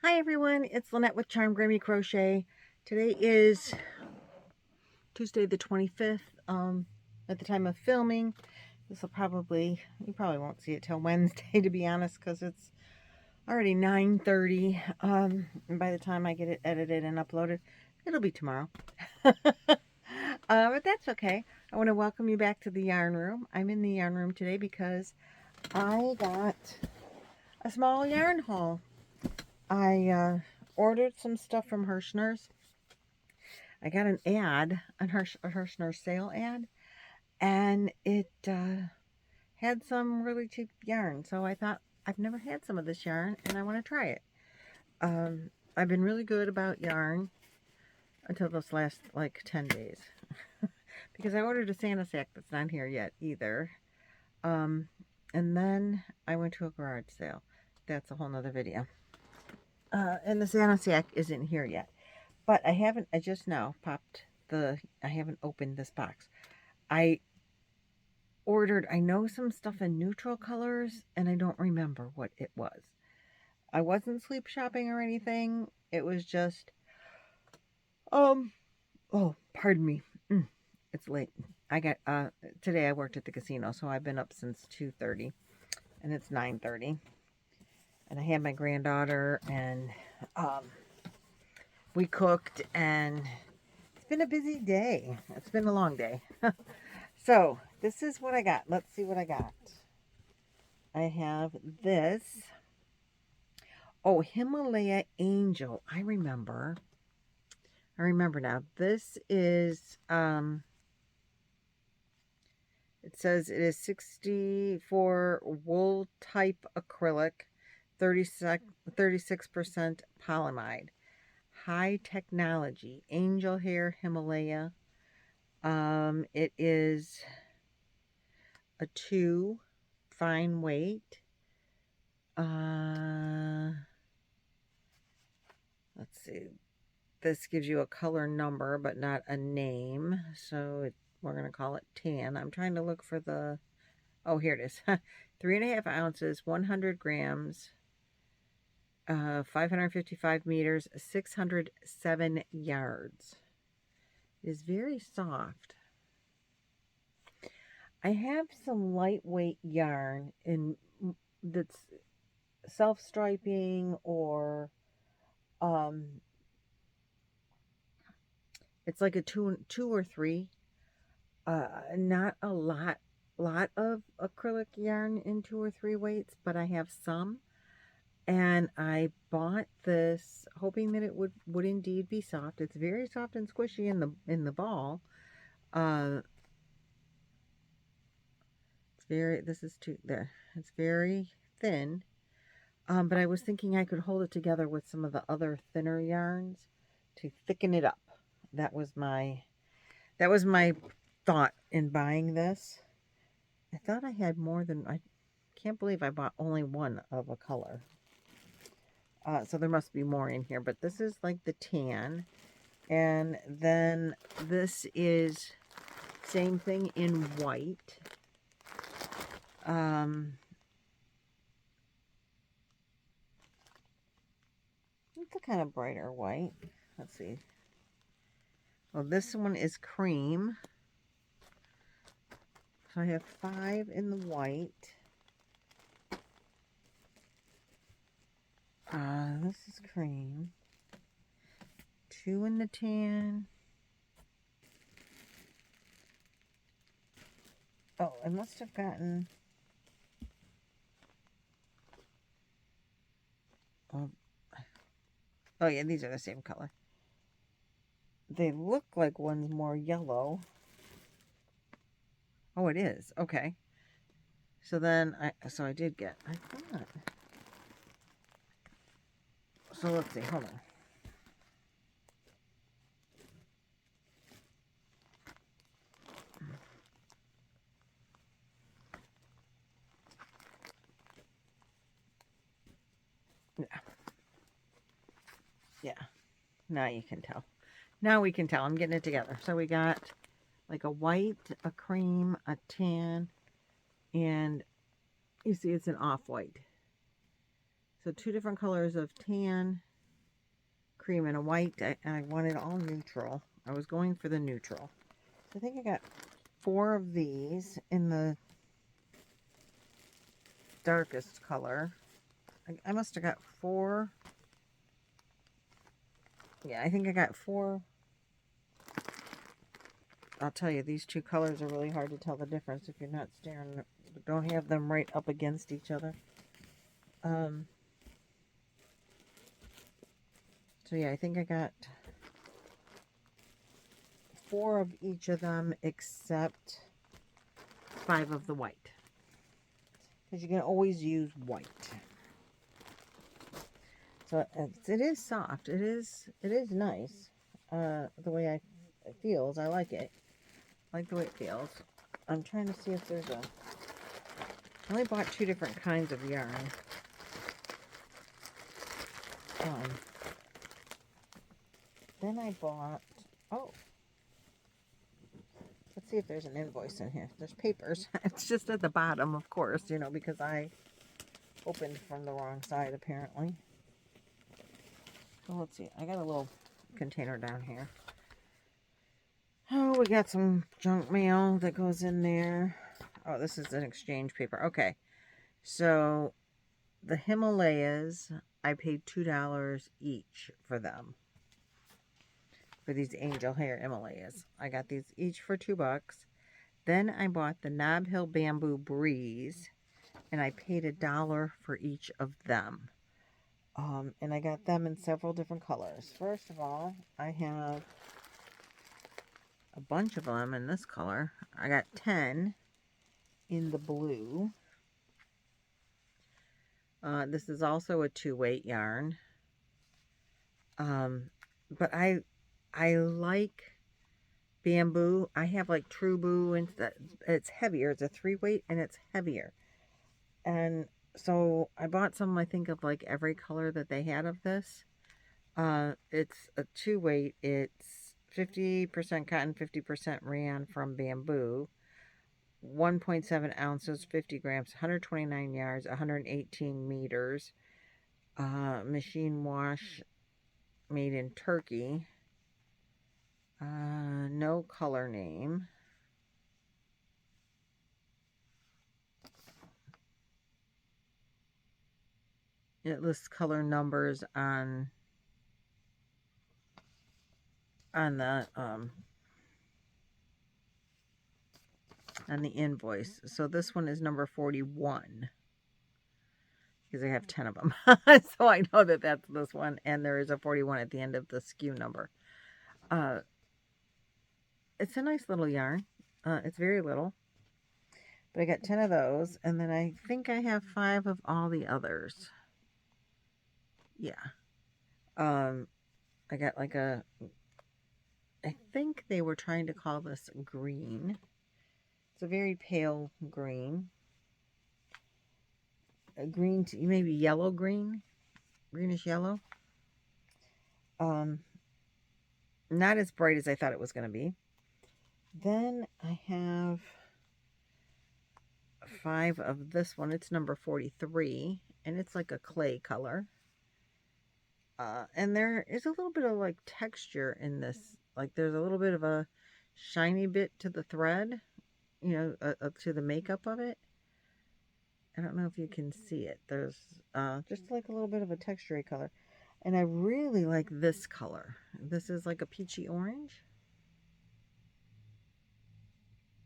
Hi everyone, it's Lynette with Charmed Grammy Crochet. Today is Tuesday the 25th. At the time of filming, you probably won't see it till Wednesday, to be honest, because it's already 9:30. And by the time I get it edited and uploaded, it'll be tomorrow. But that's okay. I want to welcome you back to the yarn room. I'm in the yarn room today because I got a small yarn haul. I ordered some stuff from Herrschners. I got an ad, a Herrschners sale ad, and it had some really cheap yarn. So I thought, I've never had some of this yarn, and I want to try it. I've been really good about yarn until this last, like, 10 days. Because I ordered a Santa sack that's not here yet, either. And then I went to a garage sale. That's a whole nother video. And the Santa sack isn't here yet. But I just now popped I haven't opened this box. I ordered, I know some stuff in neutral colors, and I don't remember what it was. I wasn't sleep shopping or anything. It was just, oh, pardon me. It's late. Today I worked at the casino, so I've been up since 2:30, and it's 9:30. And I had my granddaughter, and, we cooked, and it's been a busy day. It's been a long day. So, this is what I got. Let's see what I got. I have this. Oh, Himalaya Angel. I remember now. This is, it says it is 64 wool type acrylic, 36% polyamide. High technology. Angel hair Himalaya. It is a 2 fine weight. Let's see. This gives you a color number, but not a name. So we're going to call it tan. I'm trying to look for the, oh, here it is. 3.5 ounces, 100 grams, 555 meters, 607 yards. It is very soft. I have some lightweight yarn that's self-striping, or it's like a two or three. Not a lot of acrylic yarn in 2 or 3 weights, but I have some. And I bought this hoping that it would indeed be soft. It's very soft and squishy in the ball. This is too there. It's very thin. But I was thinking I could hold it together with some of the other thinner yarns to thicken it up. That was my thought in buying this. I thought I had more than, I can't believe I bought only one of a color. So there must be more in here, but this is like the tan. And then this is same thing in white. It's a kind of brighter white. Let's see. Well, this one is cream. So I have 5 in the white. This is cream. 2 in the tan. Oh, I must have gotten... Oh yeah, these are the same color. They look like one's more yellow. Oh, it is. Okay. So then, I did get, I thought. So let's see, hold on. Yeah. Now you can tell. Now we can tell. I'm getting it together. So we got like a white, a cream, a tan, and you see it's an off-white. So 2 different colors of tan cream and a white. I wanted all neutral. I was going for the neutral. So I think I got 4 of these in the darkest color. I must have got 4. Yeah, I think I got 4. I'll tell you, these 2 colors are really hard to tell the difference if you're not staring. Don't have them right up against each other. So yeah, I think I got 4 of each of them except 5 of the white. Because you can always use white. So it is soft. It is nice. The way it feels. I like it. I like the way it feels. I'm trying to see if there's a... I only bought 2 different kinds of yarn. Then I bought... Oh. Let's see if there's an invoice in here. There's papers. It's just at the bottom, of course, you know, because I opened from the wrong side, apparently. So let's see. I got a little container down here. Oh, we got some junk mail that goes in there. Oh, this is an exchange paper. Okay. So, the Himalayas, I paid $2 each for them. For these angel hair Himalayas. I got these each for $2. Then I bought the Knob Hill Bamboo Breeze, and I paid $1 for each of them. And I got them in several different colors. First of all, I have a bunch of them in this color. I got 10 in the blue. This is also a 2-weight yarn. But I like bamboo. I have like True Boo, and it's heavier. It's a 3-weight and it's heavier. And so I bought some, I think, of like every color that they had of this. It's a 2-weight. It's 50% cotton, 50% rayon from bamboo. 1.7 ounces, 50 grams, 129 yards, 118 meters. Machine wash, made in Turkey. No color name. It lists color numbers on the invoice. So this one is number 41. Because I have 10 of them. So I know that that's this one. And there is a 41 at the end of the SKU number. It's a nice little yarn. It's very little. But I got 10 of those. And then I think I have 5 of all the others. Yeah. I got like a... I think they were trying to call this green. It's a very pale green. A green, maybe yellow green. Greenish yellow. Not as bright as I thought it was going to be. Then I have 5 of this one. It's number 43. And it's like a clay color. And there is a little bit of like texture in this. Like there's a little bit of a shiny bit to the thread. You know, to the makeup of it. I don't know if you can see it. There's just like a little bit of a textury color. And I really like this color. This is like a peachy orange.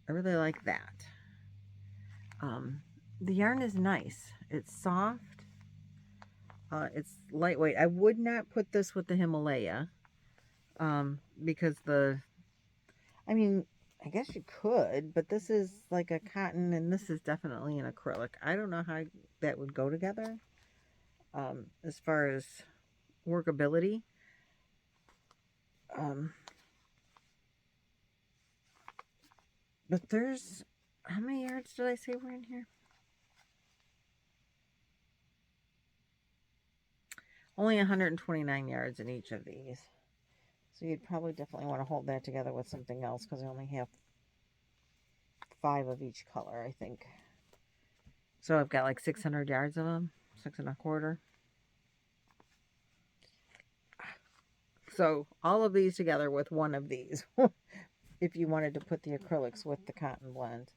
I really like that. The yarn is nice. It's soft. It's lightweight. I would not put this with the Himalaya. Because I mean, I guess you could, but this is like a cotton and this is definitely an acrylic. I don't know how that would go together. As far as workability. But there's, how many yards did I say were in here? Only 129 yards in each of these. So you'd probably definitely want to hold that together with something else because I only have 5 of each color, I think. So I've got like 600 yards of them, 6 1/4. So all of these together with one of these, if you wanted to put the acrylics with the cotton blend.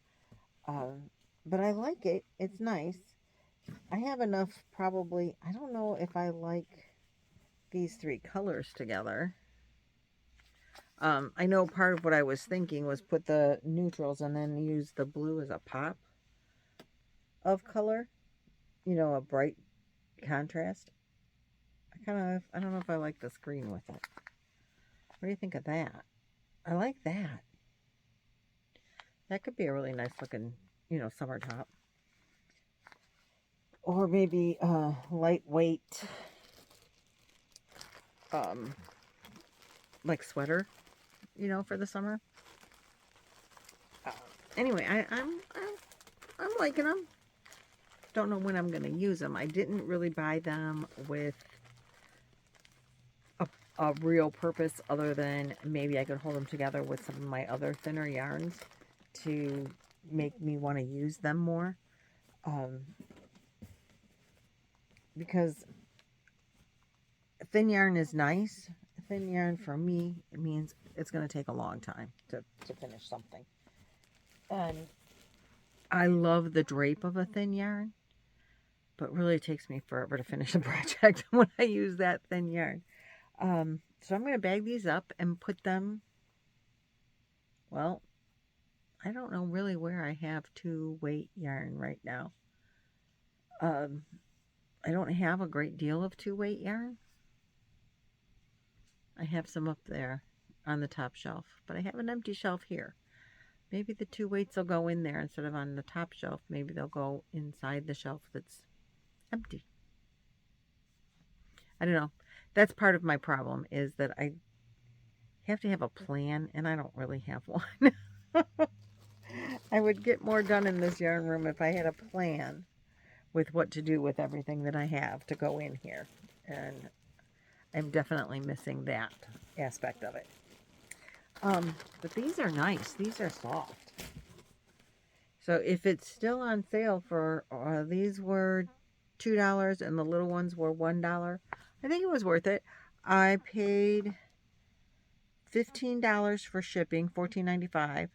But I like it. It's nice. I have enough probably. I don't know if I like these three colors together. I know part of what I was thinking was put the neutrals and then use the blue as a pop of color. You know, a bright contrast. I don't know if I like this green with it. What do you think of that? I like that. That could be a really nice looking, you know, summer top. Or maybe lightweight, like sweater, you know, for the summer. Anyway, I'm liking them. Don't know when I'm going to use them. I didn't really buy them with a real purpose other than maybe I could hold them together with some of my other thinner yarns to make me want to use them more. Because thin yarn is nice. Thin yarn for me, it means it's going to take a long time to finish something. And I love the drape of a thin yarn, but really it takes me forever to finish a project when I use that thin yarn. So I'm going to bag these up and put them, well, I don't know really where I have 2-weight yarn right now. I don't have a great deal of 2-weight yarn. I have some up there on the top shelf, but I have an empty shelf here. Maybe the 2 weights will go in there instead of on the top shelf. Maybe they'll go inside the shelf that's empty. I don't know. That's part of my problem, is that I have to have a plan, and I don't really have one. I would get more done in this yarn room if I had a plan with what to do with everything that I have to go in here. And I'm definitely missing that aspect of it. But these are nice. These are soft. So if it's still on sale for, these were $2 and the little ones were $1. I think it was worth it. I paid $15 for shipping, $14.95.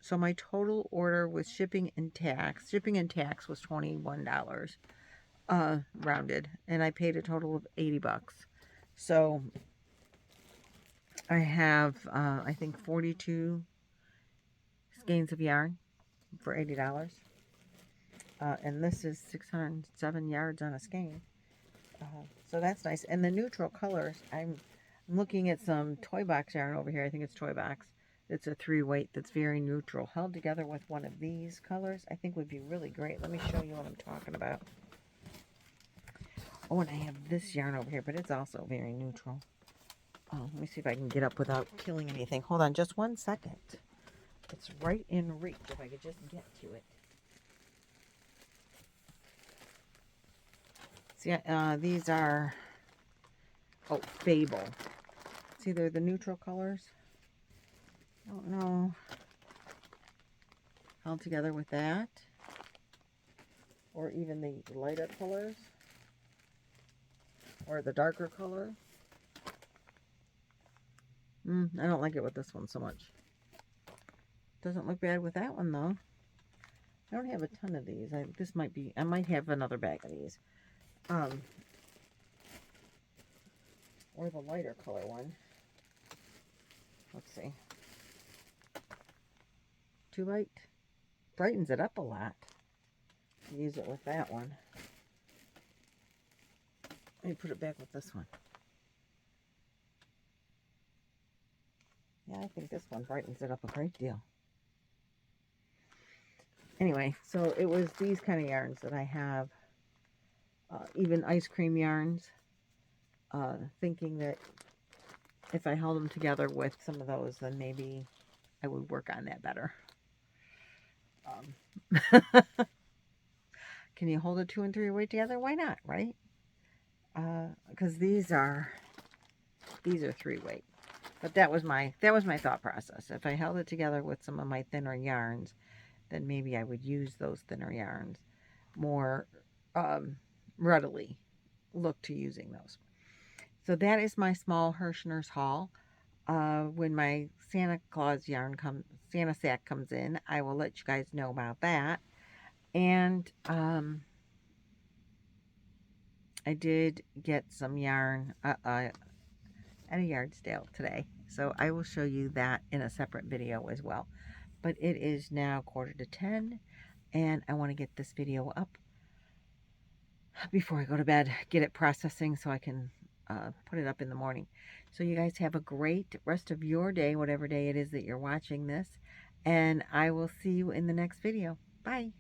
So my total order with shipping and tax was $21, rounded, and I paid a total of $80. So I have, I think 42 skeins of yarn for $80. And this is 607 yards on a skein. So that's nice. And the neutral colors, I'm looking at some toy box yarn over here. I think it's toy box. It's a 3-weight that's very neutral. Held together with one of these colors, I think would be really great. Let me show you what I'm talking about. Oh, and I have this yarn over here, but it's also very neutral. Let me see if I can get up without killing anything. Hold on just one second. It's right in reach if I could just get to it. See, these are, Fable. See, they're the neutral colors. I don't know. Held together with that. Or even the lighter colors. Or the darker color. I don't like it with this one so much. Doesn't look bad with that one though. I don't have a ton of these. I might have another bag of these. Or the lighter color one. Let's see. Too light. Brightens it up a lot. Use it with that one. Let me put it back with this one. Yeah, I think this one brightens it up a great deal. Anyway, so it was these kind of yarns that I have. Even ice cream yarns. Thinking that if I held them together with some of those, then maybe I would work on that better. Can you hold a 2 and 3 weight together? Why not, right? Because these are 3-weight. But that was my thought process. If I held it together with some of my thinner yarns, then maybe I would use those thinner yarns more readily. Look to using those. So that is my small Herrschners haul. When my Santa Claus Santa sack comes in, I will let you guys know about that. And I did get some yarn at a yard sale today, so I will show you that in a separate video as well. But it is now 9:45, and I want to get this video up before I go to bed, get it processing so I can put it up in the morning. So you guys have a great rest of your day, whatever day it is that you're watching this, and I will see you in the next video. Bye.